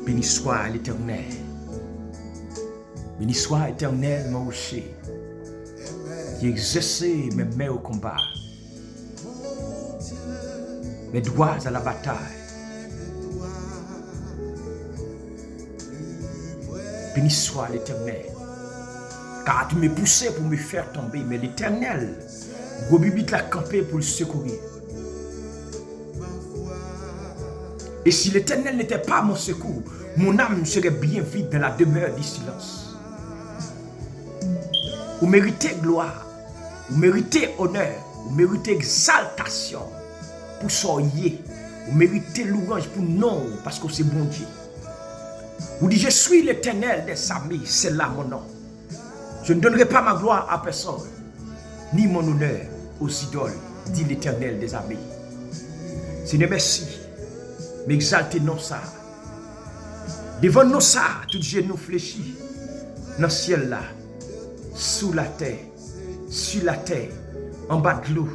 Béni soit l'Éternel. Béni soit l'Éternel, mon rocher, qui exerçait mes mains au combat, mes doigts à la bataille. Béni soit l'Éternel, car tu m'as poussé pour me faire tomber, mais l'Éternel, Gobibit l'a campé pour le secourir. Et si l'Éternel n'était pas mon secours, mon âme serait bien vide dans la demeure du silence. Vous méritez gloire, vous méritez honneur, vous méritez exaltation pour soyez, vous méritez louange pour non, parce que c'est bon Dieu. Vous dites, je suis l'Éternel des armées, c'est là mon nom. Je ne donnerai pas ma gloire à personne, ni mon honneur aux idoles, dit l'Éternel des armées. Seigneur, merci. M'exalter non ça. Devant nous ça, tout genou fléchi. Dans le ciel là, sous la terre, sur la terre, en bas de l'eau.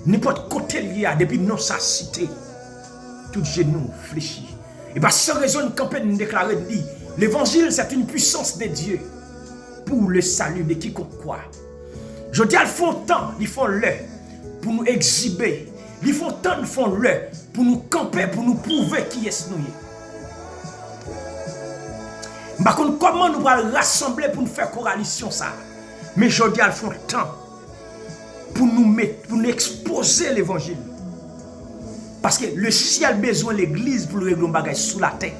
N'importe côté il y a, depuis non ça cité. Tout genou fléchi. Et bien sans raison, une campagne déclarée dit, l'évangile c'est une puissance de Dieu pour le salut de quiconque croit. Je dis, ils font tant, ils font le pour nous exhiber. Ils font tant, ils font le pour nous camper, pour nous prouver qui est nous. Par contre, comment nous allons rassembler pour nous faire coalition ça? Mais je dis, ils font tant pour nous mettre, pour nous exposer l'évangile. Parce que le ciel a besoin de l'église pour régler nos bagages sous la terre.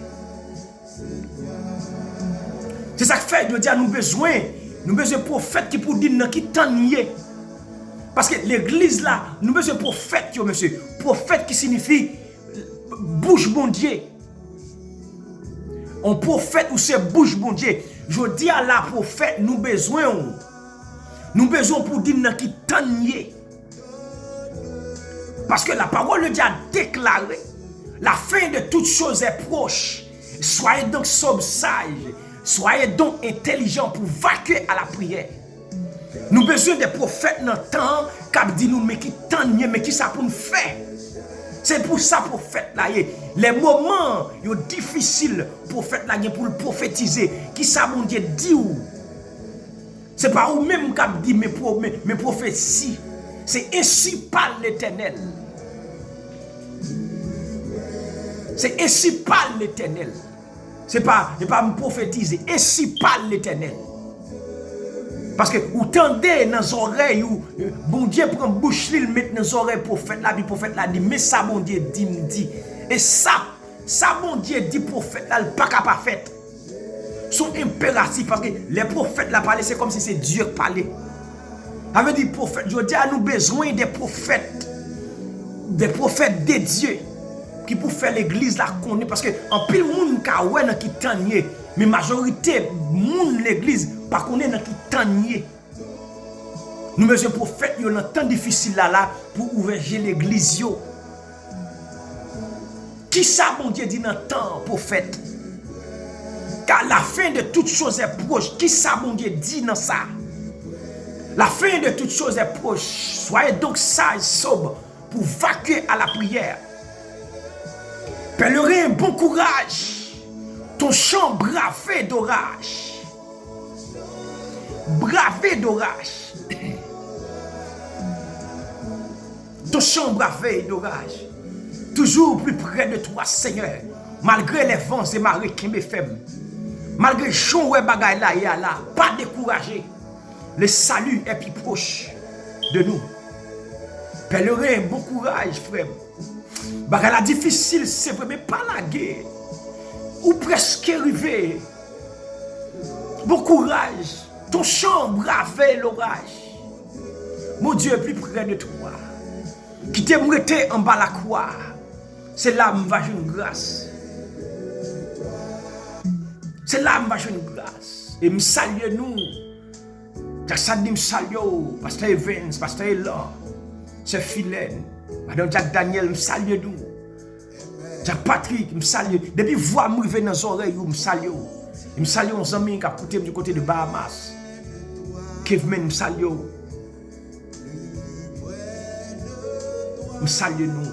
C'est ça que fait, je dis, nous besoin de prophètes qui pour dire qui t'en nier. Parce que l'église là, nous besoin de prophètes, monsieur. Prophète qui signifie bouche bon Dieu. Un prophète ou c'est bouche bon Dieu. Je dis à la prophète, nous besoin pour dire qui t'en nier. Parce que la parole de Dieu a déclaré, la fin de toutes choses est proche. Soyez donc sobres, sages. Soyez donc intelligents pour vaquer à la prière. Nous besoin des prophètes dans le temps qui dit nous mais qui t'en mais qui ça pour nous faire. C'est pour ça prophète là les moments difficiles prophète là pour le prophétiser qui ça mon Dieu dit ou. C'est pas ou même qui dit mes prophéties. C'est ainsi parle l'Éternel. C'est ainsi parle l'Éternel. C'est pas me prophétiser. Ainsi parle l'Éternel. Parce que vous tendez dans les oreilles, bon Dieu prend bouche, il met dans les oreilles prophète là, puis prophète là dit, mais ça bon Dieu dit, me dit. Et ça bon Dieu dit prophète là, pas capable de faire. Sont impératifs parce que les prophètes là parler, c'est comme si c'est Dieu qui parlait. Avait dit prophète, je dis à nous besoin des prophètes de Dieu qui pour faire l'église là connaît parce que en pile monde ka ouais dans qui tanier mais majorité monde l'église pas connaît dans qui tanier. Nous besoin prophète yo dans temps difficile là pour ouvrir l'église yo. Qui ça bon Dieu dit dans temps prophète? Car la fin de toutes choses est proche. Qui ça bon Dieu dit dans ça? La fin de toutes choses est proche. Soyez donc sages, sobres pour vaquer à la prière. Pèlerin, bon courage. Ton champ bravé d'orage. Bravé d'orage. Ton champ bravé d'orage. Toujours plus près de toi, Seigneur. Malgré les vents et marées qui me faibles. Malgré le champ où bagay là, y a là. Pas découragé. Le salut est plus proche de nous. Pèlerin, bon courage, frère. Bagala difficile, c'est vrai, mais pas la guerre. Ou presque arrivé. Bon courage. Ton champ bravé l'orage. Mon Dieu est plus près de toi. Qui t'aime rester en bas la croix. C'est là que va jouer une grâce. C'est là que va jouer une grâce. Et me salue nous. Jackson me salue. Pasteur Evans, Pasteur Elan. C'est Philène. Madame Jack Daniel me salue nous. Jack Patrick me salue. Depuis voix me revenir dans les oreilles, me salue. Me salue aux amis qui ont écouté du côté de Bahamas. Kevin me salue. Me salue nous.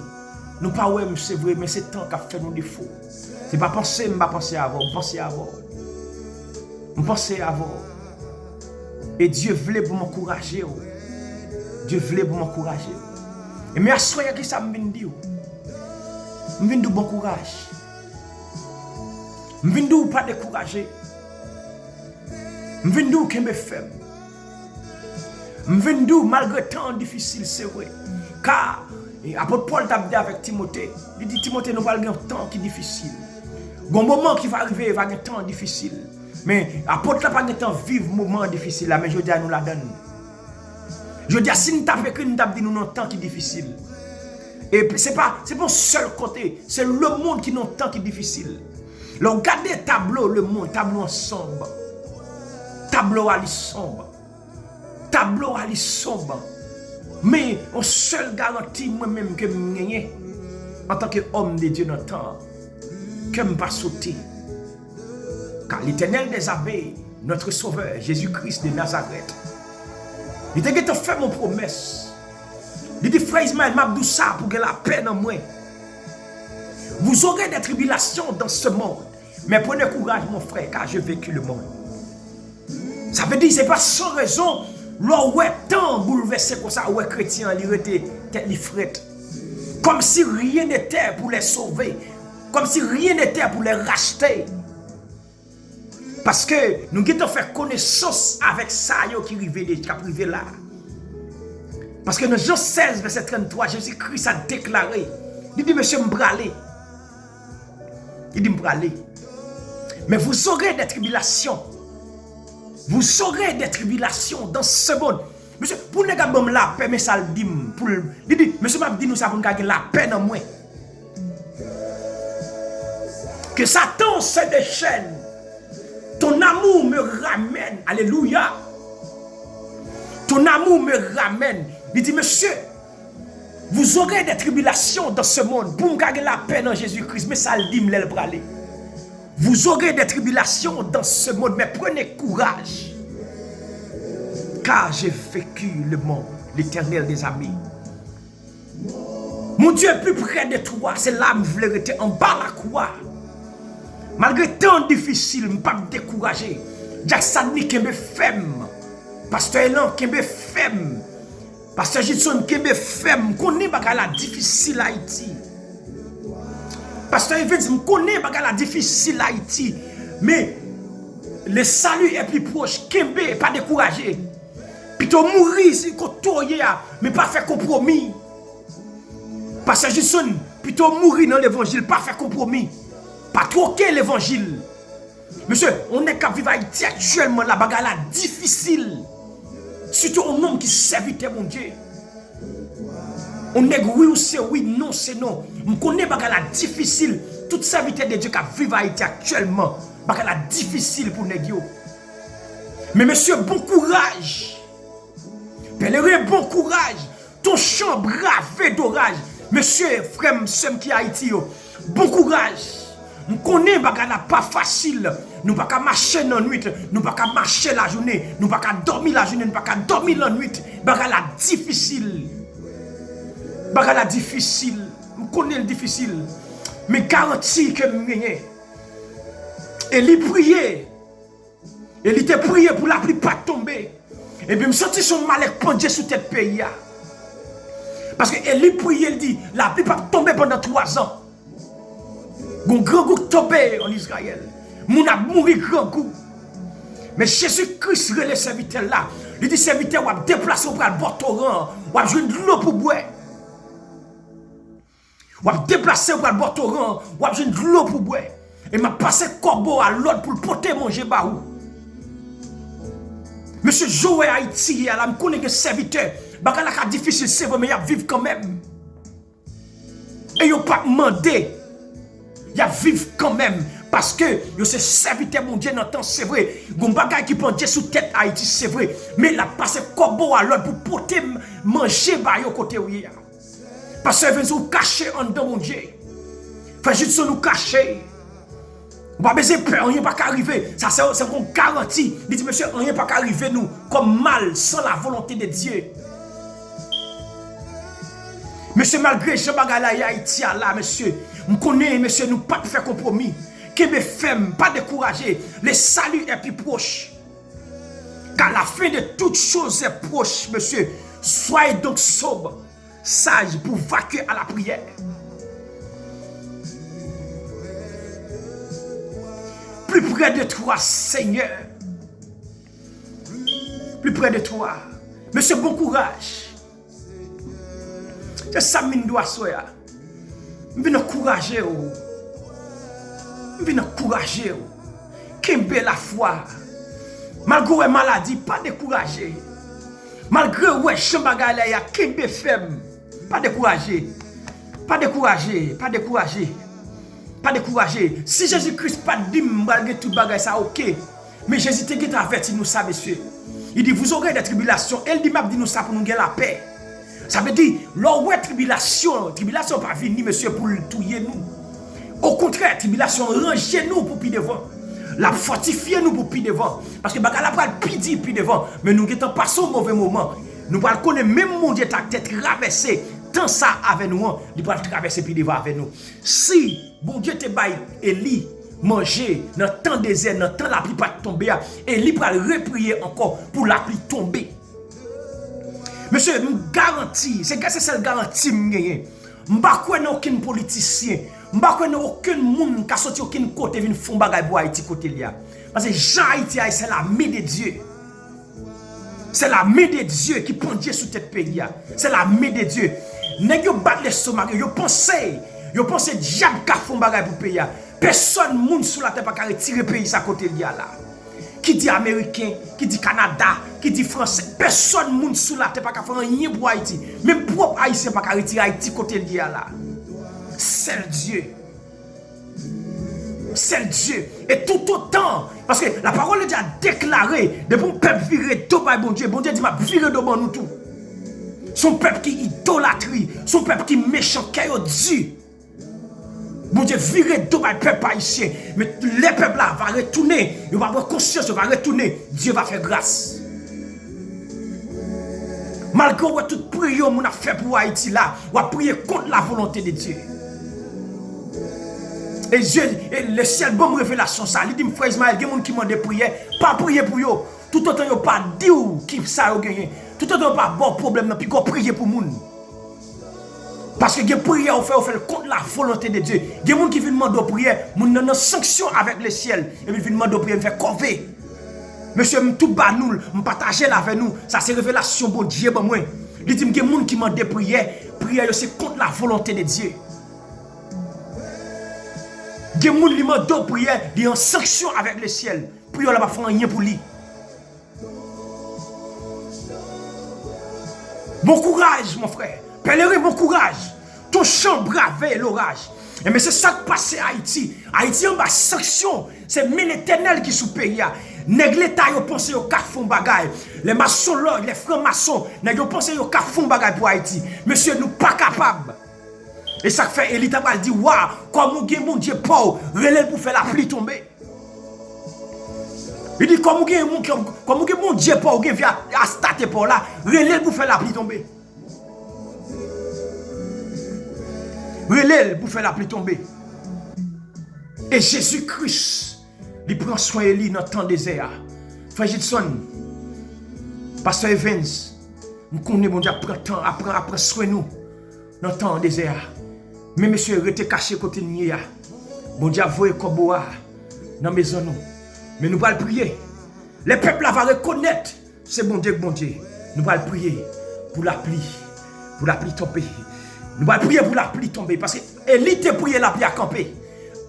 nous pas ouais, c'est vrai, mais c'est temps qu'a fait nos défauts. C'est pas penser, je pas penser avant, penser avant. Je penser avant. Et Dieu voulait pour m'encourager. Dieu voulait pour m'encourager. Et mais à ce soir, qui ça me vient dire? Je viens de bon courage. Je viens de pas décourager. Je viens de qui me fait. Je viens de malgré temps difficile, c'est vrai. Car, apôtre Paul t'a dit avec Timothée, il dit Timothée, nous allons avoir un temps qui est difficile. Il y a un moment qui va arriver, il va avoir un temps difficile. Mais apôtre n'a pas de temps vivre un moment difficile, là, mais je dis à nous la donne. Je dis, si nous avons écrit, nous avons dit nous un temps qui est difficile. Et ce n'est pas un seul côté, c'est le monde qui a un temps qui est difficile. Là, regardez le tableau, le monde, tableau sombre. Tableau à sombre. Tableau à sombre. Mais on seul garantit moi-même que je gagne en tant qu'homme de Dieu dans le temps, que je ne pas sauter. Car l'Éternel des armées, notre Sauveur, Jésus-Christ de Nazareth, il t'a fait mon promesse. Il dit, frère Ismaël, m'a dit ça pour que la paix en moi. Vous aurez des tribulations dans ce monde. Mais prenez courage, mon frère, car j'ai vécu le monde. Ça veut dire que ce n'est pas sans raison. Là où est tant bouleversé comme ça, où est chrétien, il était tête li frette. Comme si rien n'était pour les sauver. Comme si rien n'était pour les racheter. Parce que nous avons fait connaissance avec ça qui arrive là. Parce que dans Jean 16, verset 33, Jésus-Christ a déclaré. Il dit, monsieur m'bralé. Il dit m'bralé. Mais vous aurez des tribulations. Vous aurez des tribulations dans ce monde. Monsieur, pour ne pas la paix, mais ça le dit. Il dit, monsieur m'a dit nous ça pour gagner la paix dans moi. Que Satan se déchaîne. Ton amour me ramène. Alléluia. Ton amour me ramène. Il dit, monsieur, vous aurez des tribulations dans ce monde pour gagner la paix dans Jésus-Christ. Mais ça le dit, me braler. Vous aurez des tribulations dans ce monde, mais prenez courage. Car j'ai vécu le monde, l'Éternel des amis. Mon Dieu est plus près de toi. C'est là que je voulais rester en bas la croix. Malgré tant difficile, je ne peux pas me décourager. Jackson qui me femme. Pasteur Elan qui me femme. Pasteur Gilson qui me femme. Je connais la difficile Haïti. Pasteur Evans, je connais la difficile Haïti. Mais le salut est plus proche. Kembe, pas découragé. Plutôt mourir si tu mais pas faire compromis. Pasteur Gilson, plutôt mourir dans l'évangile, pas faire compromis. Pas troquer l'évangile. Monsieur, on est qu'à vivre Haïti actuellement, la bagarre là difficile. Surtout un homme qui servitait mon Dieu. On est oui ou c'est oui, non c'est non. Je connais bagarre là difficile. Toute serviteur de Dieu qui vivent Haïti actuellement, bagarre là difficile pour négio. Mais monsieur, bon courage. Pèlerin, bon courage. Ton champ bravé d'orage. Monsieur, frère, soeur qui Haïti, bon courage. Nous connaissons que pas facile. Nous ne pouvons pas marcher dans la nuit. Nous ne pouvons pas marcher la journée. Nous ne pouvons pas dormir la journée. Nous ne pouvons pas dormir la nuit. C'est difficile. C'est difficile. Nous connaissons le difficile. Mais garantie que nous gagnons. Et il priait. Et il était prié pour la pluie pas tomber. Et puis, je me sentis son malheur pendant sous tête pays. Parce que il priait, il dit la pluie pas tomber pendant 3 ans. Un grand coup tombé en Israël. Moun a mouru grand coup. Mais Jésus-Christ relève serviteur là. Il dit serviteur, on va déplacer pour le bord torrent. On va jouer de l'eau pour boire. On va déplacer pour le bord torrent. On va jouer de l'eau pour boire. Et m'a passé corbeau à l'autre pour le porter manger barou. Monsieur Joël Haïti, là, je connais que serviteur. Bagala ka difficile, c'est vrai, mais il vivre quand même. Et il pas demandé. Il vivre quand même. Parce que yo se serviteur mon Dieu dans le temps, c'est vrai. Gon bagay qui prend Dieu sous tête Haïti, c'est vrai. Mais la passe corbeau à l'autre pour porter manger ba yo côté ou ya. Parce que vous cacher en dedans mon Dieu. Fait juste nous cacher. On pas besoin peur, rien pas arriver. Ça c'est une garantie. Il dit monsieur, rien pas arriver nous comme mal sans la volonté de Dieu. Monsieur, malgré ce bagage là, Haïti là, monsieur, je connais, monsieur, nous pas faire compromis. Que mes femmes, pas décourager. Le salut est plus proche. Car la fin de toutes choses est proche, monsieur. Soyez donc sobre, sage pour vaquer à la prière. Plus près de toi, Seigneur. Plus près de toi. Monsieur, bon courage. C'est ça que je dois faire. Je viens encourager. Je viens encourager. Kembe la foi. Malgré la maladie, pas décourager. Malgré ouais, chambagala ya kembe femme, pas décourager. Pas décourager, pas décourager. Pas décourager. Si Jésus-Christ pas dit malgré tout bagay ça OK. Mais Jésus te averti nous ça monsieur. Il dit vous aurez des tribulations. Elle dit m'a dit nous ça pour nous gagner la paix. Ça veut dire lors ouais tribulation pas venir monsieur pour tuer nous. Au contraire, tribulation ranger nous pour plus devant. La fortifier nous pour plus devant. Parce que bagay la pral pidi plus devant. Mais nous getons passé au mauvais moment. Nous pral connaître même mon Dieu ta tête traversée. Tant ça avec nous, il pral traverser plus devant avec nous. Si bon Dieu te baille Élie manger dans temps désert, dans temps la pluie pas tomber, Élie pral reprier encore pour la pluie tomber. Monsieur, nous garantis, c'est seule garantie m'gagner. M'pa connait aucun politicien, m'pa connait aucun monde qui a sorti aucun côté vinn font bagay pour Haïti côté là. Parce que Jean Haïti c'est la main de Dieu. C'est la main de Dieu qui prend Dieu sous tête pays. C'est la main de Dieu. Nèg yo bat l'estomac, yo pense diable ka font bagay pour pays. Personne monde sous la terre pas retirer pays sa côté là. Qui dit américain, qui dit Canada, qui dit français, personne monde sous la terre pas faire rien pour Haïti. Même propre haïtien pas retirer Haïti côté là. C'est Dieu. C'est Dieu. Et tout autant, parce que la parole de Dieu a déclaré, de bon peuple virer tout par bon Dieu dit m'a virer devant nous tout. Son peuple qui idolâtrie, son peuple qui méchant, qui est Dieu. Bon Dieu virer tout par peuple haïtien. Mais les peuples là vont retourner, ils vont avoir conscience, ils vont retourner. Dieu va faire grâce. Malgré toute prière qu'on a fait pour Haïti là, on va prier contre la volonté de Dieu. Et Dieu, et le ciel, bonne révélation, ça. Il dit, frère Ismaël, il y a des gens qui m'ont prié, pas prier pour eux. Tout autant, ils pas dit qui ça a gagné. Tout autant, pas bon problème, puis qu'on prier pour les gens. Parce que les prières, on fait contre la volonté de Dieu. Il y a des gens qui viennent demander prière, ils ont une sanction avec le ciel. Et ils viennent demander prière, ils font corvée. Monsieur, tout bas nous, je partage avec nous. Ça, c'est révélation, bon Dieu, bon moi. Il dit, il y a des gens qui m'ont prière, prière, c'est contre la volonté de Dieu. Il y a des gens qui m'ont prière, ils ont une sanction avec le ciel. Prière, là, va faire rien pour lui. Bon courage, mon frère. Pèlerin, bon courage. Ton champ bravé l'orage. Et mais c'est ça qui passe à Haïti. Haïti en bas sanction. C'est l'éternel qui sous pays. Nèg l'État yo pense yo ka font bagay. Les maçons, les francs-maçons, nèg yo pense yo ka font bagay pour Haïti. Monsieur, nous pas capable. Et ça fait Élie t'a dit waouh, comme mon Dieu Paul, relève pour faire la pluie tomber. Il dit comme mon Dieu Paul vient à starter pour là, relève pour faire la pluie tomber. Relève pour faire la pluie tomber. Et Jésus-Christ, il prend soin de lui dans le temps désert. Frère Gilson, Pasteur Evans, nous connaissons mon Dieu, apprend soin de nous dans le temps désert. Mais monsieur, restez caché côté de nous. Mon Dieu, voyez comme dans la maison. Mais nous allons prier. Les peuples vont reconnaître, c'est bon Dieu, bon Dieu. Nous allons prier pour la pluie tomber. Nous allons prier pour la pluie tomber. Parce que Élie te prié, la pluie a campé.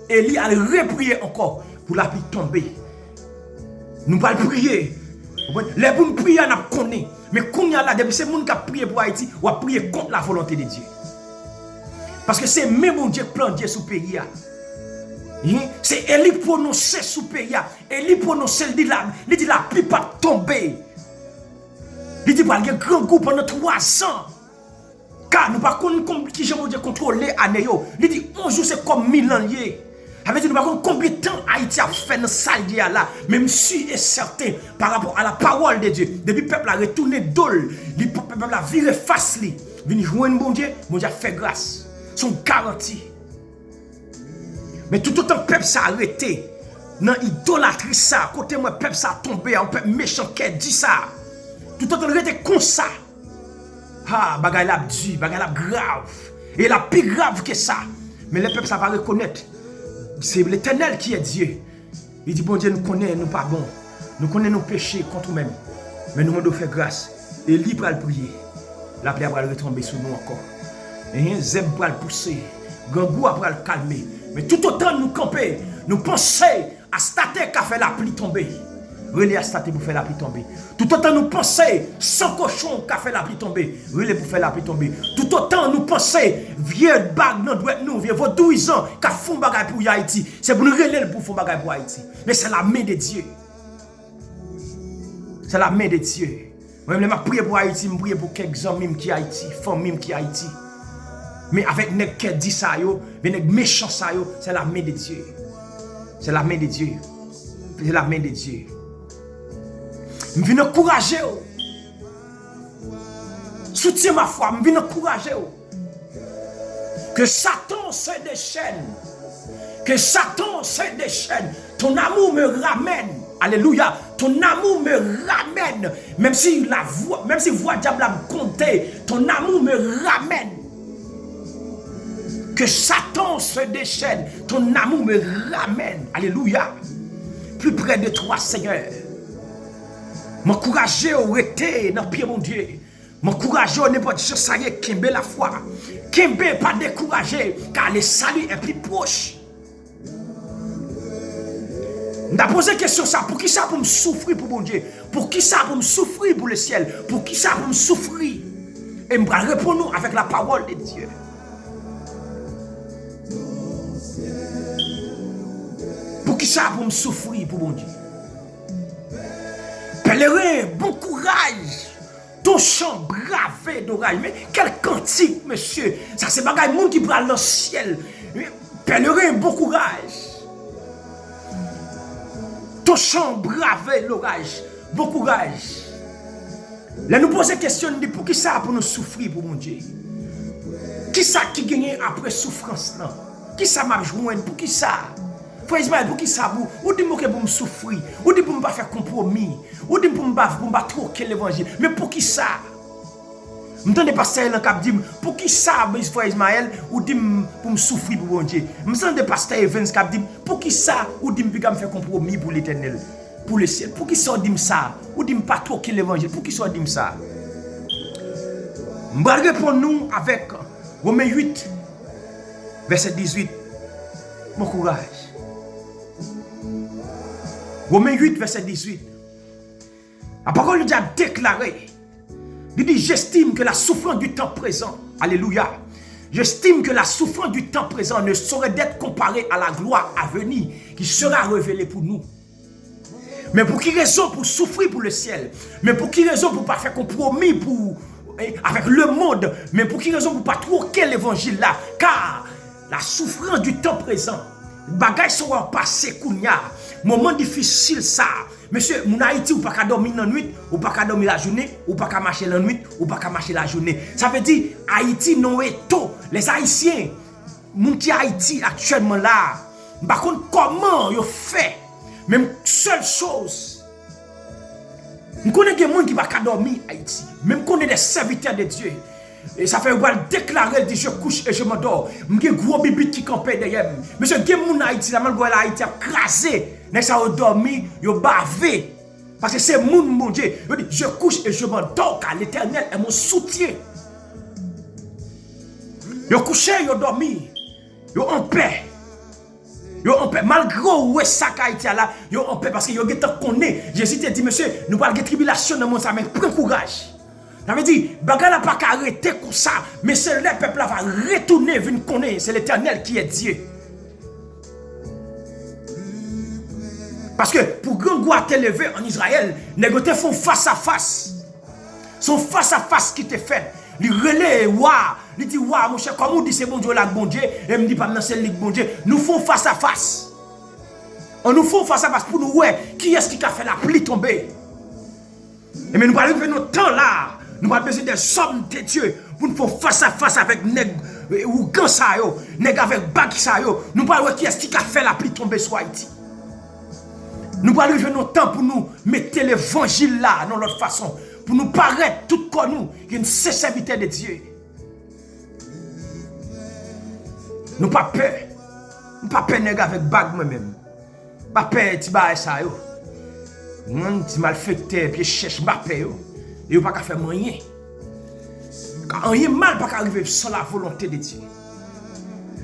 Élie a reprié encore pour la pluie tomber. Nous allons prier. Les bons prières, nous connaissons. Mais quand il y a là, depuis ces gens qui ont prié pour Haïti, on va prier contre la volonté de Dieu. Parce que c'est même mon Dieu qui plante Dieu sous le pays. C'est Élie prononcé sous le pays. Élie prononcé, il dit la pluie pas tomber. Il dit qu'il y a un grand groupe pendant 3 ans. Car nous ne pouvons pas qui j'ai contrôler l'année. Il dit 11 jours c'est comme 1000 ans. Avec nous ne pouvons pas combien de temps Haïti a fait dans salle là. Même si est certain par rapport à la parole de Dieu. Depuis le peuple a retourné d'ol, le peuple a viré face. venir joindre bon Dieu fait grâce. Son garantie. Mais tout autant peuple ça arrêté dans idolâtrie ça, côté moi peuple ça tombé, un peuple méchant qui dit ça. Tout autant arrêté comme ça. Ah, bagay la dit, bagay la grave. Et la plus grave que ça. Mais le peuple ça va reconnaître. C'est l'Éternel qui est Dieu. Il dit bon Dieu nous connaît, nous pas bon. Nous connaissons nos péchés contre nous-mêmes. Mais nous devons faire grâce. Et libre à le prier. La pluie va retomber sur nous encore. Et Zeb va le pousser. Gangou va le calmer. Mais tout autant nous camper, nous penser à stater qu'a fait la pluie tomber. Relais à stater pour faire la pluie tomber. Tout autant nous penser sans cochon qu'a fait la pluie tomber. Relais pour faire la pluie tomber. Tout autant nous penser vieux bag non doit nous vieux vaudouisant qu'a font bagay pour Haïti. C'est pour nous relais pour faire bagay pour Haïti. Mais c'est la main de Dieu. C'est la main de Dieu. Moi-même, je prie pour Haïti, je prie pour quelques hommes qui Haïti, femmes qui Haïti. Mais avec les qui dit ça, les méchants ça, c'est la main de Dieu. C'est la main de Dieu. C'est la main de Dieu. Je viens encourager. Soutiens ma foi, je viens encourager. Que Satan se déchaîne. Que Satan se déchaîne. Ton amour me ramène. Alléluia. Ton amour me ramène. Même si voix diable me compter, ton amour me ramène. Que Satan se déchaîne. Ton amour me ramène. Alléluia. Plus près de toi, Seigneur. M'encourager au rester dans le pied, mon Dieu. M'encourager au n'importe quoi, ça y est, Kimbe la foi. Kimbe pas décourager, car le salut est plus proche. Je posé la question ça, pour qui ça pour me souffrir pour mon Dieu? Pour qui ça pour me souffrir pour le ciel? Pour qui ça pour me souffrir? Et je vais répondre avec la parole de Dieu. Pour qui ça pour me souffrir pour mon Dieu? Pèlerin, bon courage. Ton chant bravé d'orage. Mais quel cantique, monsieur. Ça c'est bagaille monde qui prend dans le ciel. Pèlerin, bon courage. Ton chant bravé l'orage. Bon courage. Là nous posons question, pour qui ça pour nous souffrir pour mon Dieu? Qui ça qui gagne après souffrance là? Qui ça m'a joindre? Pour qui ça? Pour qui ça ou dit que pour me souffrir, ou dit pour me pas faire compromis, ou dit pour me pas troquer l'évangile. Mais pour qui ça? M'entendez pasteur là qui dit pour qui ça frère Ismaël ou dit pour me souffrir pour bon Dieu. M'entendez pasteur Evans qui dit pour qui ça ou dit pour me faire compromis pour l'Éternel, pour le ciel. Pour qui ça dit ça? Ou dit pas troquer l'évangile. Pour qui ça dit ça? Je vais répondre nous avec Romains 8 verset 18. Mon courage. Romains 8, verset 18. La parole de Dieu a déclaré. Il dit, j'estime que la souffrance du temps présent, alléluia, j'estime que la souffrance du temps présent ne saurait être comparée à la gloire à venir qui sera révélée pour nous. Mais pour qui raison pour souffrir pour le ciel? Mais pour qui raison pour ne pas faire compromis avec le monde? Mais pour qui raison pour ne pas troquer l'évangile là? Car la souffrance du temps présent, bagay sera passé kounya. Moment difficile ça. Monsieur, mon Haïti ou pas qu'à dormir la nuit, ou pas qu'à dormir la journée, ou pas qu'à marcher la nuit, ou pas qu'à marcher la journée. Ça veut dire Haïti non est tôt. Les Haïtiens, mon qui Haïti actuellement là, par contre comment ils fait? Même seule chose. Nous connaissons des gens qui pas qu'à dormir Haïti. Même connaissons des serviteurs de Dieu. Et ça fait déclarer, dit je couche et je m'endors. Je suis gros bibit qui campait derrière. Monsieur, il y a des gens Haïti, la mal Haïti a crasé. Mais ça a dormi, il a bavé. Parce que c'est mon Dieu. Il dit je couche et je m'endors car l'Éternel est mon soutien. Il a couché, il a dormi. Il a en paix. Yo en paix, malgré où ça Haïti là, yo en paix parce que yo getan connaît. Jésus te dit monsieur, nous pas de tribulation dans le monde ça mais prends courage. Ça veut dire, bagay n'a pas qu'à arrêter comme ça, mais c'est le peuple là va retourner, venir connaître, c'est l'Éternel qui est Dieu. Parce que pour grand gloire t'élever en Israël, les gars font face à face. Son face à face qui te fait. Il relève, waouh, il dit waouh mon cher, comment on dit c'est bon Dieu là, bon Dieu, et me dit pas c'est le bon Dieu. Nous font face à face. On nous fait face à face pour nous ouais, qui est-ce qui a fait la pluie tomber. Et mais nous parlons de notre temps là. Nous avons besoin des hommes de Dieu pour nous faire face à face avec nèg ou gan ça yo, nèg avec bag ça yo, nous pas qui est-ce qui a fait la pluie tomber sur Haïti. Nous pas arriver notre temps pour nous mettre l'évangile là dans notre façon, pour nous paraître tout comme nous, qui une serviteur de Dieu. Nous pas peur. Nous pas peur nèg avec bag moi-même. Pas peur ti ba ça yo. Mon ti malfecté puis cherche pas peur yo. Et pas faire rien. Rien mal pas arriver sans la volonté de Dieu.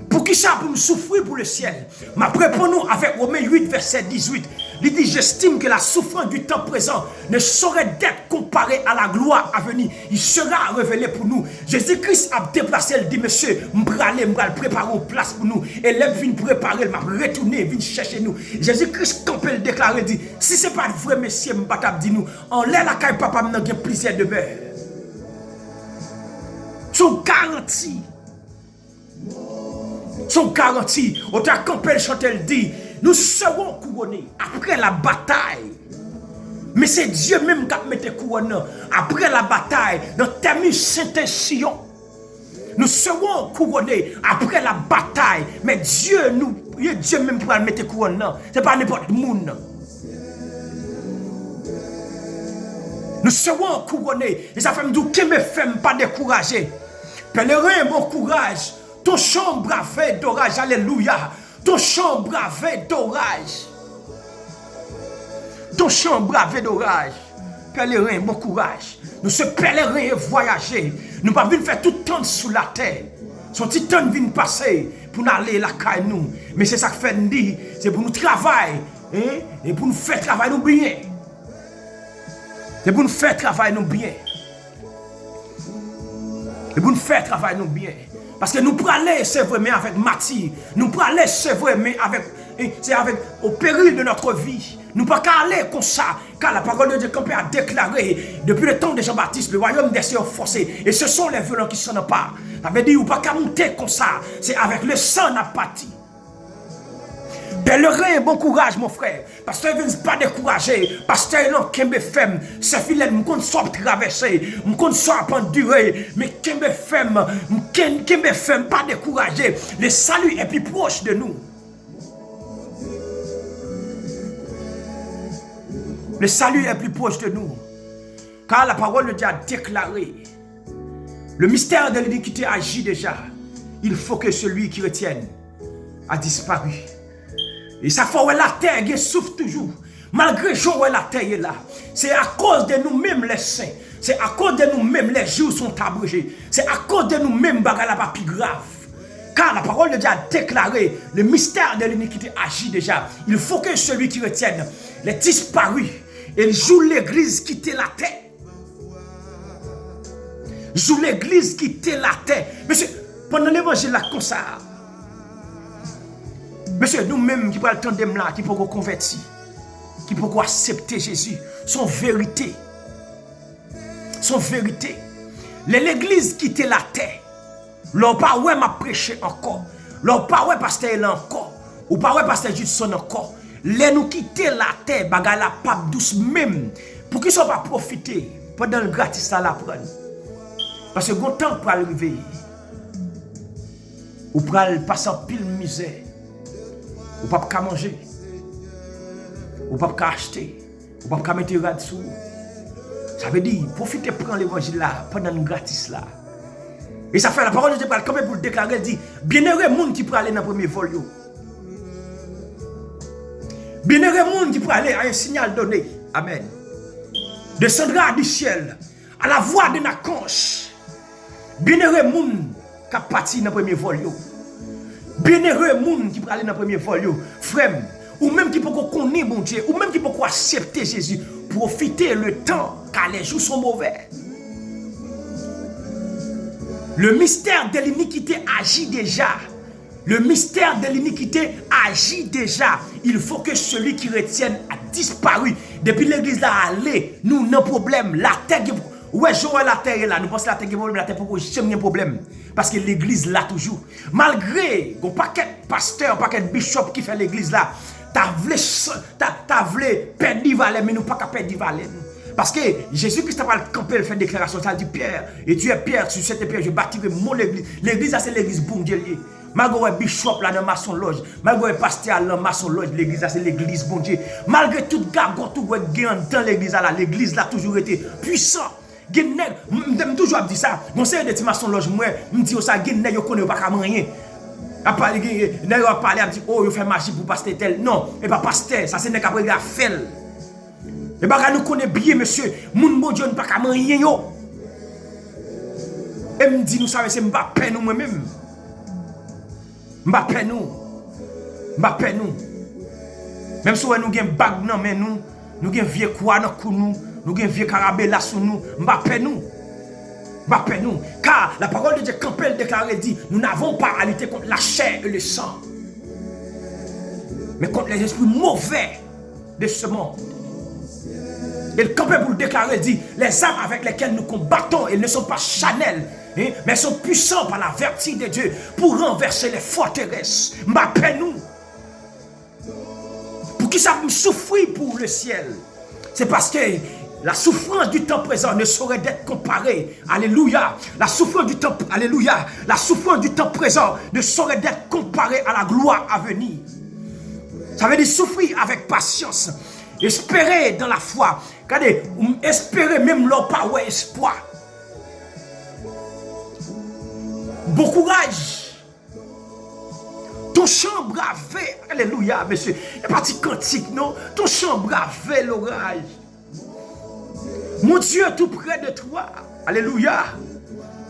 Pour qui ça pour me souffrir pour le ciel? Ma réponds-nous avec Romains 8 verset 18. Il dit j'estime que la souffrance du temps présent ne saurait être comparée à la gloire à venir. Il sera révélé pour nous. Jésus-Christ a déplacé, il dit monsieur, m'bral préparer une place pour nous. Et l'homme vient préparer, m'a retourner, vient chercher nous. Jésus-Christ campé le déclaré, dit si c'est pas vrai monsieur, m'batap dit nous, en l'air la caille papa m'nan gen plaisir de beurre. Son garantie. Son garantie. On t'a campé le chantel dit nous serons couronnés après la bataille. Mais c'est Dieu même qui a mis couronne après la bataille dans Terminus Saint-Sion. Nous serons couronnés après la bataille. Mais Dieu même pour mettre couronne. Ce n'est pas n'importe qui. Nous serons couronnés. Et ça fait me dire que me fait pas décourager. Pèlerin, bon courage. Ton champ bravé d'orage. Alléluia. Ton champ bravé d'orage. Ton champ bravé d'orage. Pèlerin, bon courage. Nous ce pèlerin et voyager. Nous pas venir faire tout le temps sous la terre. Son petit temps vient passer pour nous aller la caille nous. Mais c'est ça que fait nous dire. C'est pour nous travailler. Hein? Et pour nous faire travailler nous bien. C'est pour nous faire travailler nous bien. C'est pour nous faire travailler nous bien. Parce que nous prenons aller, c'est vrai, mais avec matière. Nous prenons aller, c'est vrai, mais c'est avec au péril de notre vie. Nous ne pouvons pas aller comme ça. Car la parole de Dieu a déclaré, depuis le temps de Jean-Baptiste, le royaume des cieux est forcé. Et ce sont les violents qui s'en emparent. Ça veut dire, nous ne pouvons pas monter comme ça. C'est avec le sang n'a parti. Pèlerin, bon courage, mon frère. Pasteur, ne pas décourager. Pasteur, non, Kembe Femme, c'est filet, nous compte soit traverser, nous compte soit endurer. Mais Kembe Femme, pas décourager. Le salut est plus proche de nous. Le salut est plus proche de nous. Car la parole de Dieu a déclaré. Le mystère de l'iniquité agit déjà. Il faut que celui qui retienne a disparu. Et ça fait que la terre souffre toujours. Malgré que la terre est là. C'est à cause de nous-mêmes les saints. C'est à cause de nous-mêmes les jours sont abrégés. C'est à cause de nous-mêmes que la pas plus grave. Car la parole de Dieu a déclaré, le mystère de l'iniquité agit déjà. Il faut que celui qui retienne les disparus. Et joue l'église quitter la terre. Joue l'église quitter la terre. Monsieur, pendant l'évangile là comme ça. Monsieur, nous-mêmes qui parlons de là, qui pouvons convertir, qui pouvons accepter Jésus, son vérité. Son vérité. L'église quitte la terre. L'on pas ouais m'a prêché encore. L'on pas ouais pasteur là encore. Ou pas ouais pasteur Judson encore. Les nous quitter la terre, bagarre la pape douce même. Pour qu'ils ne soient pas profiter pendant le gratis à la prendre. Parce que bon temps pour arriver. Ou pour passer en pile misère. Ou pas qu'à manger. Ou pas qu'à acheter. Ou pas qu'à mettre rad sous. Ça veut dire, profitez prendre l'évangile là, pendant le gratis là. Et ça fait la parole de Dieu quand même pour le déclarer, elle dit, bienheureux monde qui peut aller dans le premier vol. Bienheureux monde qui peut aller à un signal donné. Amen. Descendra du ciel à la voix de Naconche. Bienheureux monde qui a parti dans le premier vol. Bienheureux monde qui peut aller dans le premier vol. Frère, ou même qui peut connaître bon Dieu, ou même qui peut accepter Jésus, profiter le temps car les jours sont mauvais. Le mystère de l'iniquité agit déjà. Le mystère de l'iniquité agit déjà. Il faut que celui qui retienne a disparu. Depuis l'église là, allez, nous n'avons problème. La terre, ouais, Joël, la terre est là. Nous pensons que la terre est problème, la terre pourquoi jamais un problème. Parce que l'église là toujours. Malgré qu'on paquet pasteur, paquet bishop qui fait l'église là, t'as voulu perdre Valais, mais nous pas qu'à perdre Valais. Parce que Jésus-Christ a pas campé, il fait une déclaration, ça dit Pierre, et tu es Pierre, sur cette pierre, je bâtirai mon église. L'église, c'est l'église bon Dieu. Malgré bishop là dans maçon loge, malgré pasteur dans maçon loge, l'église c'est l'église bon Dieu. Malgré tout gagon tout dans l'église là, l'église là toujours été puissant. J'aime toujours dire ça. Mon seigneur de maçon loge moi, me dit ça gen nèg yo connaît pas ka rien. A parler nèg a parler a dit oh yo fait magie pour pasteur tel. Non, et pas pasteur, ça c'est nèg après la fait. Et bah nous connaît bien monsieur, moun bon Dieu pas ka rien yo. Et me dit nous savez c'est Mbappé nous moi-même. Mbappé nous. Même si nous avons un bag dans mais nous avons un vieux quoi dans cou nous avons un vieux carabella sur nous, Mbappé nous. Car la parole de Dieu quand elle déclare dit, nous n'avons pas à lutter contre la chair et le sang, mais contre les esprits mauvais de ce monde. Et le campé pour le déclarer dit, les armes avec lesquelles nous combattons, elles ne sont pas charnelles, mais sont puissants par la vertu de Dieu pour renverser les forteresses. M'appelle-nous. Pour qui ça me souffrir pour le ciel? C'est parce que la souffrance du temps présent ne saurait être comparée. Alléluia. La souffrance du temps, alléluia. La souffrance du temps présent ne saurait être comparée à la gloire à venir. Ça veut dire souffrir avec patience. Espérer dans la foi. Regardez, espérer même leur pas espoir. Bon courage. Ton chant bravé, alléluia, monsieur. Il n'y a pas de cantique, non? Ton chant bravé l'orage. Mon Dieu est tout près de toi. Alléluia.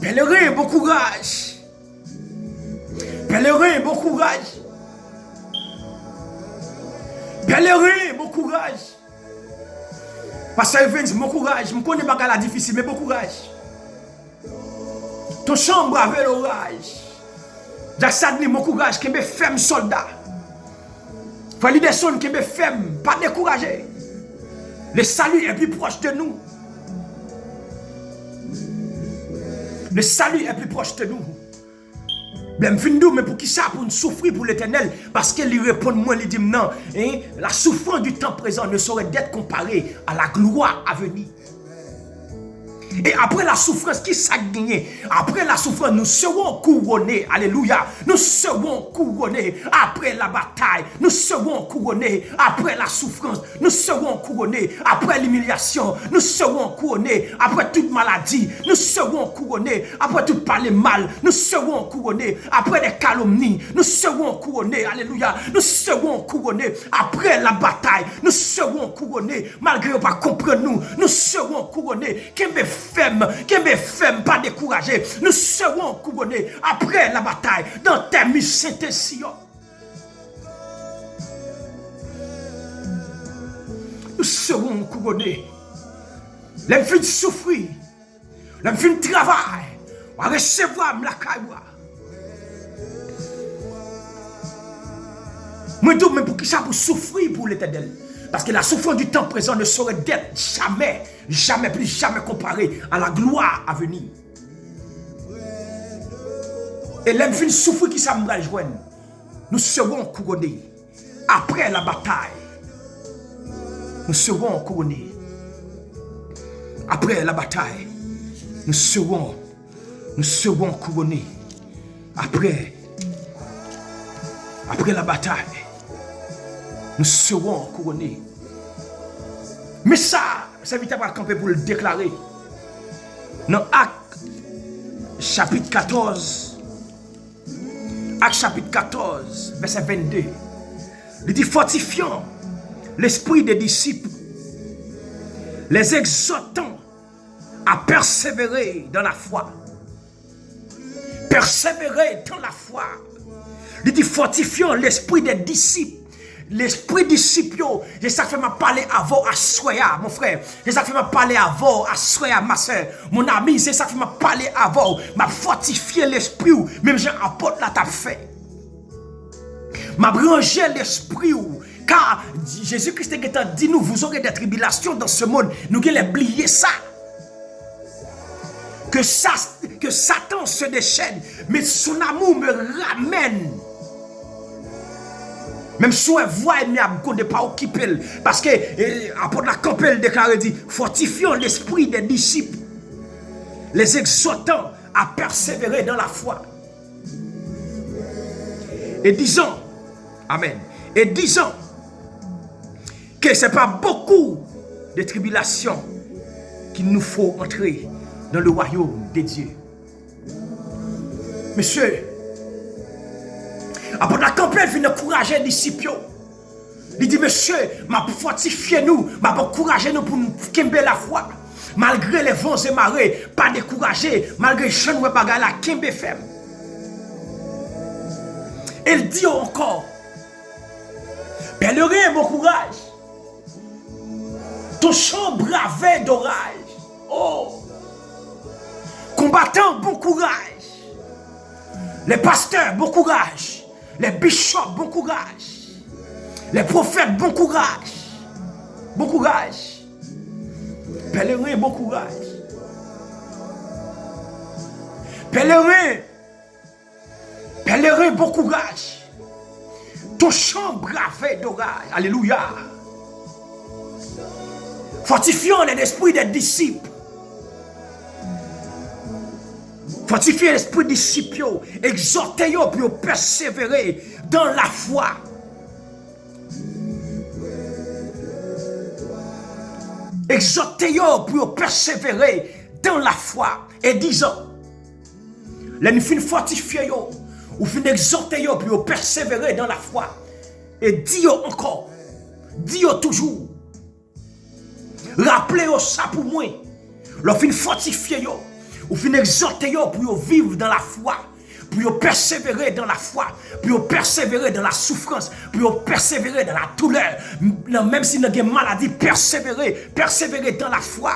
Pèlerin, bon courage. Pèlerin, bon courage. Pèlerin, bon courage. Pasteur Evans, bon courage. Je me connais pas la difficile, mais bon courage. Ton chambre avec l'orage. Jack Sadney, mon courage, qui me ferme soldat. Validation qui me ferme, pas décourager. Le salut est plus proche de nous. Le salut est plus proche de nous. Mais pour qui ça? Pour nous souffrir pour l'éternel. Parce qu'il lui répond, moi, il dit non. La souffrance du temps présent ne saurait être comparée à la gloire à venir. Et après la souffrance, qui s'est gagné? Après la souffrance, nous serons couronnés. Alléluia. Nous serons couronnés. Après la bataille, nous serons couronnés. Après la souffrance, nous serons couronnés. Après l'humiliation, nous serons couronnés. Après toute maladie, nous serons couronnés. Après tout parler mal, nous serons couronnés. Après les calomnies, nous serons couronnés. Alléluia. Nous serons couronnés. Après la bataille, nous serons couronnés. Malgré pas comprendre nous serons couronnés. Qui me ferme, pas découragé. Nous serons couronnés après la bataille dans tes Saint-Sion. Nous serons couronnés. Les filles souffrir, les filles travail, on va recevoir la caïwa. Moi, je dis, pour qui ça pour souffrir pour l'éternel? Parce que la souffrance du temps présent ne saurait être jamais plus jamais comparée à la gloire à venir. Et les filles souffrir qui ça me rejoindre, nous serons couronnés après la bataille. Nous serons couronnés après la bataille. Nous serons couronnés après la bataille. Nous serons couronnés. Mais ça, c'est vite à camper pour le déclarer. Dans Acte chapitre 14, Acte chapitre 14, verset 22, il dit fortifiant l'esprit des disciples, les exhortant à persévérer dans la foi. Persévérer dans la foi. Il dit fortifiant l'esprit des disciples. L'esprit disciple, c'est ça que m'a parlé avant à Soya, mon frère. C'est ça que m'a parlé avant à Soya, ma soeur. Mon ami, c'est ça que m'a parlé avant. M'a fortifié l'esprit, même j'ai apporté la t'a fait. M'a rangé l'esprit, car Jésus-Christ a dit nous, vous aurez des tribulations dans ce monde. Nous allons oublier ça. Que Satan se déchaîne, mais son amour me ramène Même si on voit ennemi à ne pas occuper. Parce que, après la campagne déclaré dit, fortifions l'esprit des disciples, les exhortant à persévérer dans la foi. Et disons, amen, et disons que ce n'est pas beaucoup de tribulations qu'il nous faut entrer dans le royaume de Dieu. Monsieur, après la campagne, il encourager les disciples. Il dit, monsieur, m'a fortifié nous, m'a encouragé nous pour nous kembe la foi. Malgré les vents et marées, pas décourager, malgré les chaînes de bagaille, la kembe ferme. Il dit encore, pèlerin, bon courage. Ton champ bravé d'orage. Oh! Combattant, bon courage. Les pasteurs, bon courage. Les bishops, bon courage. Les prophètes, bon courage. Bon courage. Pèlerin, bon courage. Pèlerin, bon courage. Ton champ bravé d'orage. Alléluia. Fortifions l'esprit des disciples. Fortifiez l'esprit des disciples. Exhortez-les pour persévérer dans la foi. Exhortez-les pour persévérer dans la foi. Et disons, les fin fortifier, ou fin exhorter pour persévérer dans la foi. Et dis encore, dis toujours. Rappelez-vous ça pour moi. Leur fin fortifier, ou fin exhorter pour vivre dans la foi, pour persévérer dans la foi, pour persévérer dans la souffrance, pour persévérer dans la douleur. Même si vous avez une maladie, persévérer dans la foi.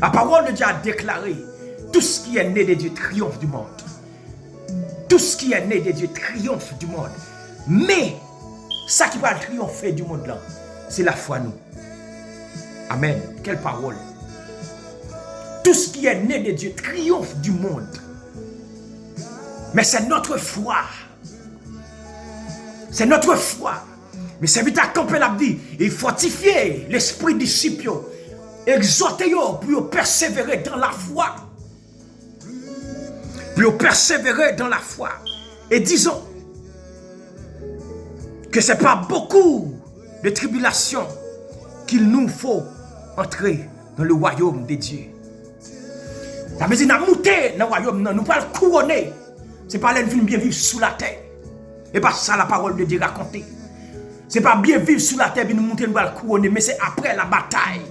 La parole de Dieu a déclaré, tout ce qui est né de Dieu triomphe du monde. Tout ce qui est né de Dieu triomphe du monde. Mais, ça qui va triompher du monde là, c'est la foi nous. Amen. Quelle parole. Tout ce qui est né de Dieu triomphe du monde. Mais c'est notre foi. C'est notre foi. Mais c'est vite à camper la vie et fortifier l'esprit disciple. Exhortez-vous pour persévérer dans la foi. Pour persévérer dans la foi. Et disons que ce n'est pas beaucoup de tribulations qu'il nous faut entrer dans le royaume de Dieu. Ça veut dire que nous monter dans le royaume, nous ne pouvons pas le couronner. Ce n'est pas l'ennemi bien vivre sous la terre. Et pas ça la parole de Dieu racontée. Ce n'est pas bien vivre sous la terre et nous monter, nous pouvons le couronner, mais c'est après la bataille.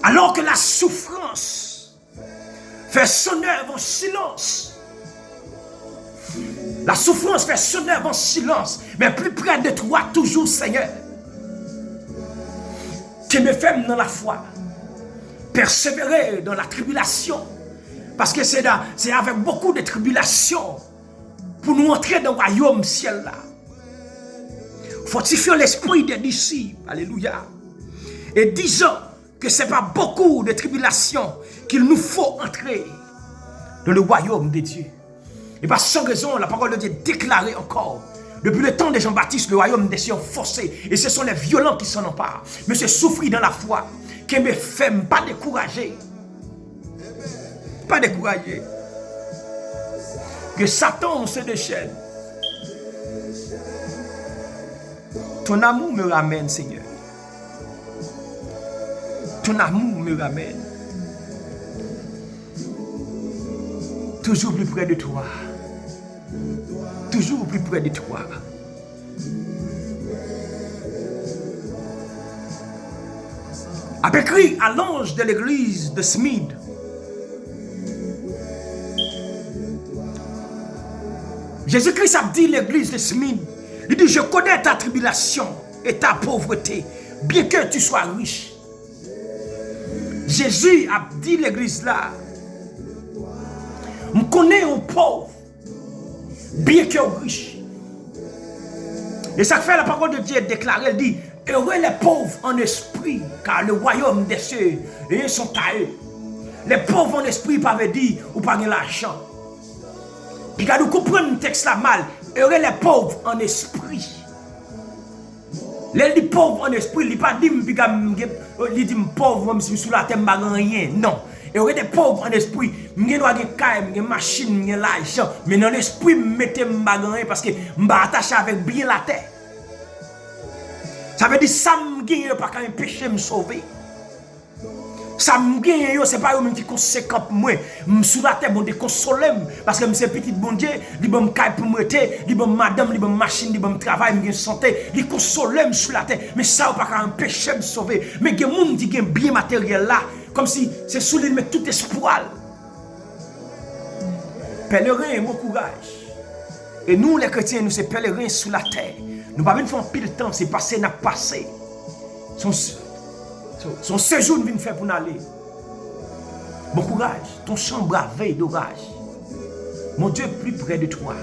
Alors que la souffrance fait son œuvre en silence. La souffrance fait son œuvre en silence. Mais plus près de toi, toujours, Seigneur. Qui me fait dans la foi. Persévérer dans la tribulation. Parce que c'est avec beaucoup de tribulations pour nous entrer dans le royaume ciel là. Fortifions l'esprit des disciples. Alléluia. Et disons que ce n'est pas beaucoup de tribulations qu'il nous faut entrer dans le royaume de Dieu. Et par sans raison, la parole de Dieu est déclarée encore. Depuis le temps de Jean-Baptiste, le royaume des cieux est forcé. Et ce sont les violents qui s'en emparent. Mais c'est souffrir dans la foi qui me fait pas décourager. Pas décourager. Que Satan se déchaîne. Ton amour me ramène, Seigneur. Ton amour me ramène. Toujours plus près de toi. Toujours plus près de toi. A écrit à l'ange de l'église de Smyrne. Jésus-Christ a dit à l'église de Smyrne, il dit, je connais ta tribulation et ta pauvreté, bien que tu sois riche. Jésus a dit à l'église là, je connais un pauvre, bien que riche. Et ça fait la parole de Dieu déclarée, elle dit, heureux les pauvres en esprit, car le royaume des cieux sont à eux. Les pauvres en esprit peuvent dire ou pas l'argent. Puis quand nous comprenons le texte là mal, heureux les pauvres en esprit. Les pauvres en esprit, il pas dit il dit pauvre même si sous la terre pas rien. Non. Heureux des pauvres en esprit, je dois avoir une machine, une l'argent, mais dans l'esprit je mettez pas rien parce que je attaché avec bien la terre. Ça veut dire ça me gagne pas quand un péché me sauver. Ça me gagne, c'est pas eux qui conséquent pour moi. Sous la terre, bon Dieu, console-moi. Parce que c'est petit bon Dieu, il bon caille pour moi, il bon madame, il bon machine, il bon travail, il bon santé, il console-moi sous la terre. Mais ça, pas qu'un péché me sauver. Mais il y a des gens qui ont bien matériel là, comme si c'est sous lui mettre tout espoir. Pèlerin, bon courage. Et nous, les chrétiens, nous, c'est pèlerins sous la terre. Nous ne pouvons pas faire pile de temps, c'est passé, n'a passé. Son séjour vient faire pour nous aller. Bon courage, ton chambre à veille d'orage. Mon Dieu est plus près de toi.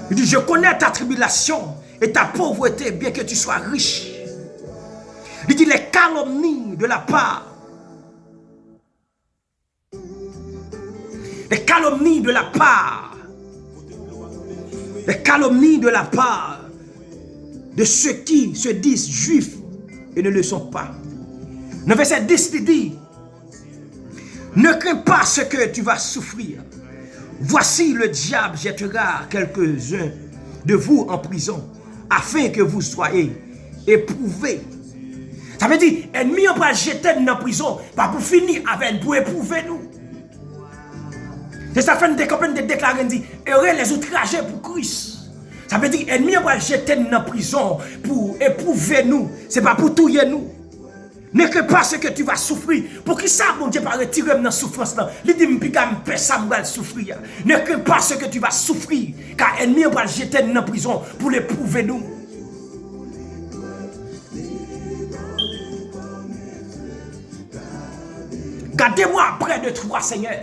Il dit, je connais ta tribulation et ta pauvreté, bien que tu sois riche. Il dit, les calomnies de la part. Les calomnies de la part. Les calomnies de la part de ceux qui se disent juifs et ne le sont pas. Le verset 10 dit, ne crains pas ce que tu vas souffrir. Voici le diable jettera quelques-uns de vous en prison, afin que vous soyez éprouvés. Ça veut dire, ennemi on va jeter dans la prison, pas pour finir avec, pour éprouver nous. C'est ça fait des copains de déclarer, dit, heureux les outragés pour Christ. Ça veut dire, ennemi on va jeter dans la prison pour éprouver nous. C'est pas pour tuer nous. Ne crains pas ce que tu vas souffrir. Pour qui ça, mon Dieu, pas retirer dans la souffrance là. Il dit, ça va souffrir. Ne crains pas ce que tu vas souffrir. Car ennemi on va jeter dans la prison pour l'éprouver nous. Gardez-moi près de toi, Seigneur.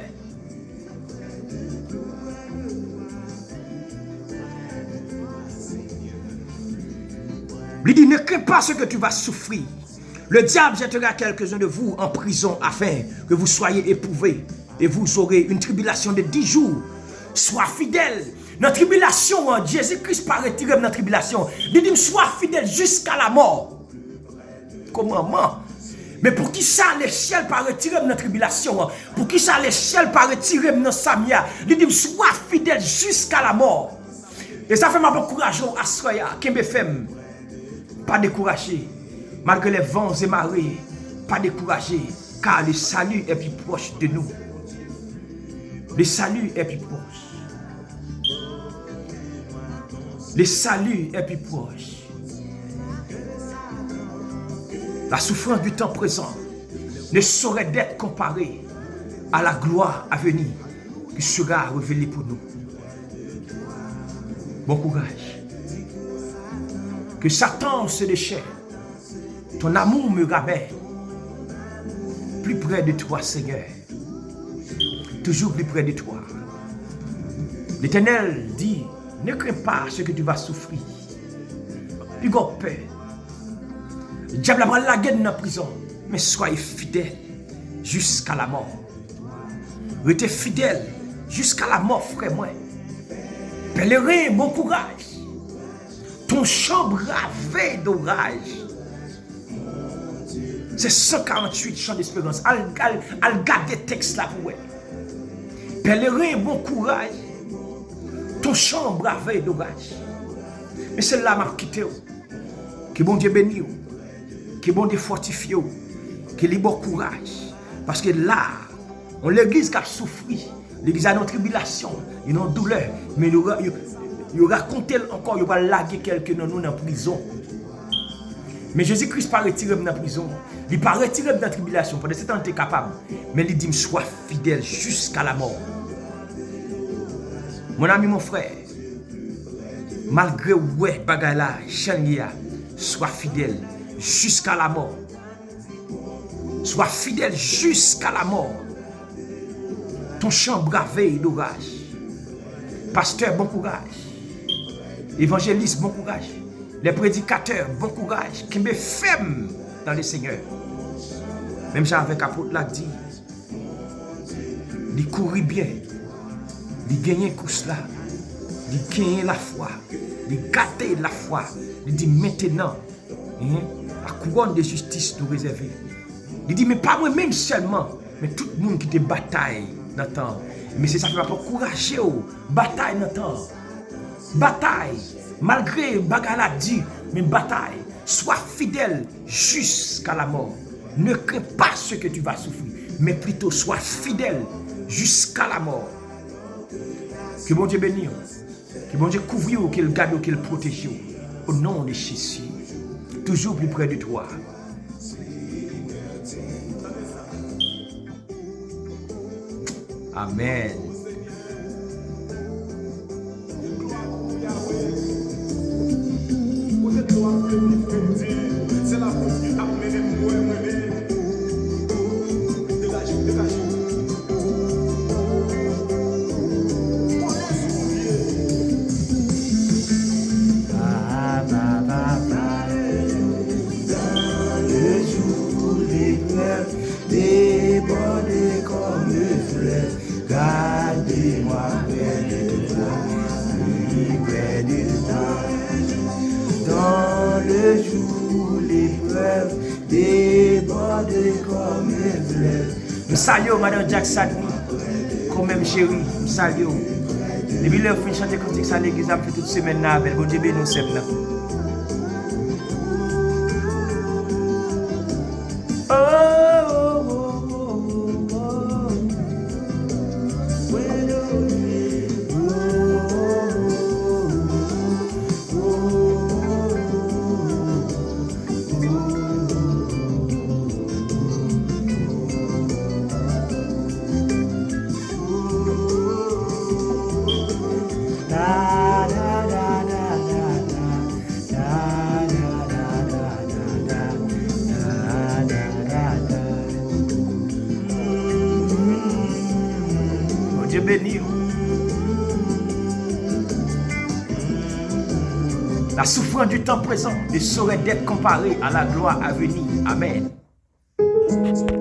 Il dit, ne crains pas ce que tu vas souffrir. Le diable jettera quelques-uns de vous en prison afin que vous soyez éprouvés et vous aurez une tribulation de 10 jours. Sois fidèle. Dans la tribulation, Jésus-Christ pas retiré dans la tribulation. Il dit, sois fidèle jusqu'à la mort. Comment? Mais pour qui ça, les ciels pas retiré dans la tribulation? Pour qui ça, les ciels pas retiré dans Samia? Il dit, sois fidèle jusqu'à la mort. Et ça fait ma bon courage à Soya, Kembe Femme. Pas découragé, malgré les vents et marées, pas découragé, car le salut est plus proche de nous. Le salut est plus proche. Le salut est plus proche. La souffrance du temps présent ne saurait être comparée à la gloire à venir qui sera révélée pour nous. Bon courage. Que Satan se déchaîne. Ton amour me ramène plus près de toi, Seigneur. Toujours plus près de toi. L'Éternel dit, ne crains pas ce que tu vas souffrir. Plus grand peur. Le diable va la guerre dans la prison. Mais soyez fidèles jusqu'à la mort. Restez fidèles jusqu'à la mort, frère moi. Pèlerin, bon courage. Ton champ bravé d'orage. C'est 148 chants d'espérance. Al garde des textes là pour vous. Pèlerin, bon courage. Ton champ bravé d'orage. Mais c'est là m'a quitté. Que bon Dieu bénisse. Que bon Dieu fortifie. Que les bon courage. Parce que là, on l'église qui a souffert. L'église a une tribulation, une douleur. Mais il raconte encore, il va laguer quelqu'un dans nous en prison. Mais Jésus-Christ pas retiré dans la prison. Il pas retiré dans la tribulation. Pendant ce temps, il est capable. Mais il dit, sois fidèle jusqu'à la mort. Mon ami, mon frère, malgré ouais, bagala, chania, sois fidèle jusqu'à la mort. Sois fidèle jusqu'à la mort. Ton champ bravé d'orage. Pasteur, bon courage. Évangéliste, bon courage. Les prédicateurs, bon courage. Qui me ferme dans le Seigneur. Même ça avec apôtre l'a dit. il courit bien, il gagne course là, il gagne la foi, il gâte la foi, il dit maintenant, la couronne de justice nous réservée. Il dit mais pas moi-même seulement, mais tout le monde qui te bataille dans le temps. Mais c'est ça qui va pas encourager, bataille dans le temps. Bataille, malgré bagala dit, mais bataille, sois fidèle jusqu'à la mort. Ne crains pas ce que tu vas souffrir, mais plutôt sois fidèle jusqu'à la mort. Que bon Dieu bénisse, que bon Dieu couvre, qu'il garde, qu'il protège. Au nom de Jésus, toujours plus près de toi. Amen. C'est la faute qui a mené moi. Dégagez. Dans le jour l'épreuve, débordé comme le fleuve, gardez-moi près de toi, près de toi. Dans le jour l'épreuve, débordé comme le fleuve. Je salue Madame Jackson, quand même chérie, je salue. Depuis le fin chanter cantique ça l'église a fait toute semaine avec bon Dieu bénisse nous. Dieu béni. La souffrance du temps présent ne saurait être comparée à la gloire à venir. Amen.